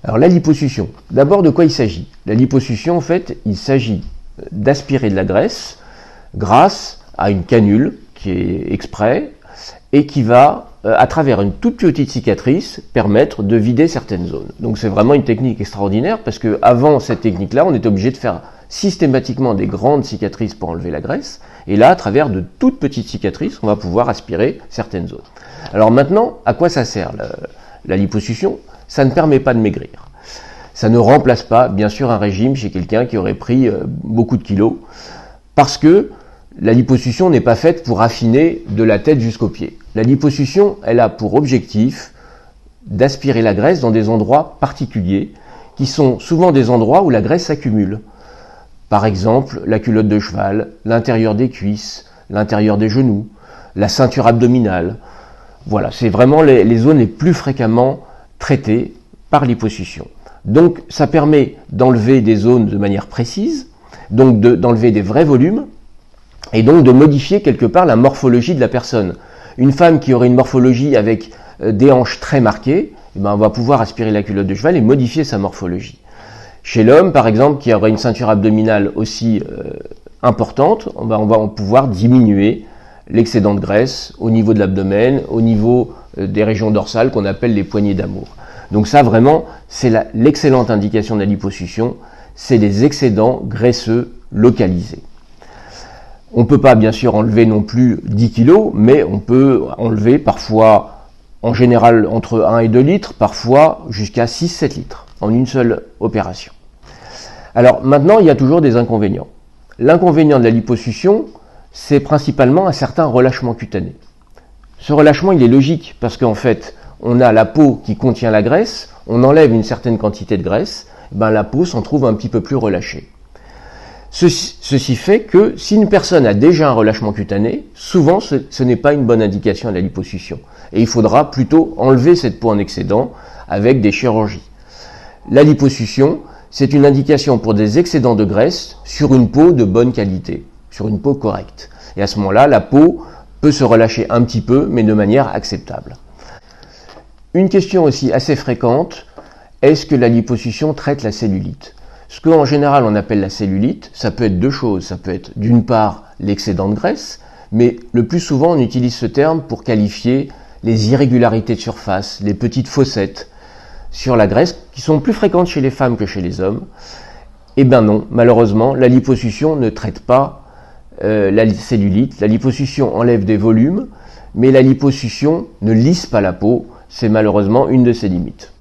Alors la liposuction, d'abord de quoi il s'agit? La liposuction, en fait, il s'agit d'aspirer de la graisse grâce à une canule qui est exprès et qui va, à travers une toute petite cicatrice, permettre de vider certaines zones. Donc c'est vraiment une technique extraordinaire parce qu'avant cette technique-là, on était obligé de faire systématiquement des grandes cicatrices pour enlever la graisse. Et là, à travers de toutes petites cicatrices, on va pouvoir aspirer certaines zones. Alors maintenant, à quoi ça sert la liposuction? Ça ne permet pas de maigrir. Ça ne remplace pas, bien sûr, un régime chez quelqu'un qui aurait pris beaucoup de kilos, parce que la liposuction n'est pas faite pour affiner de la tête jusqu'aux pieds. La liposuction, elle a pour objectif d'aspirer la graisse dans des endroits particuliers, qui sont souvent des endroits où la graisse s'accumule. Par exemple, la culotte de cheval, l'intérieur des cuisses, l'intérieur des genoux, la ceinture abdominale. Voilà, c'est vraiment les zones les plus fréquemment traitées par liposuction. Donc ça permet d'enlever des zones de manière précise, donc d'enlever des vrais volumes, et donc de modifier quelque part la morphologie de la personne. Une femme qui aurait une morphologie avec des hanches très marquées, eh ben on va pouvoir aspirer la culotte de cheval et modifier sa morphologie. Chez l'homme, par exemple, qui aurait une ceinture abdominale aussi importante, on va pouvoir diminuer l'excédent de graisse au niveau de l'abdomen, au niveau des régions dorsales qu'on appelle les poignées d'amour. Donc ça, vraiment, c'est l'excellente indication de la liposuction, c'est les excédents graisseux localisés. On ne peut pas, bien sûr, enlever non plus 10 kg, mais on peut enlever parfois, en général, entre 1 et 2 litres, parfois jusqu'à 6-7 litres, en une seule opération. Alors maintenant, il y a toujours des inconvénients. L'inconvénient de la liposuction, c'est principalement un certain relâchement cutané. Ce relâchement, il est logique, parce qu'en fait, on a la peau qui contient la graisse, on enlève une certaine quantité de graisse, ben la peau s'en trouve un petit peu plus relâchée. Ceci fait que si une personne a déjà un relâchement cutané, souvent ce n'est pas une bonne indication à la liposuction. Et il faudra plutôt enlever cette peau en excédent avec des chirurgies. La liposuction, c'est une indication pour des excédents de graisse sur une peau de bonne qualité, sur une peau correcte. Et à ce moment-là, la peau peut se relâcher un petit peu, mais de manière acceptable. Une question aussi assez fréquente, est-ce que la liposuction traite la cellulite? Ce qu'en général on appelle la cellulite, ça peut être deux choses. Ça peut être d'une part l'excédent de graisse, mais le plus souvent on utilise ce terme pour qualifier les irrégularités de surface, les petites fossettes sur la graisse qui sont plus fréquentes chez les femmes que chez les hommes. Eh bien non, malheureusement, la liposuction ne traite pas la cellulite. La liposuction enlève des volumes, mais la liposuction ne lisse pas la peau. C'est malheureusement une de ses limites.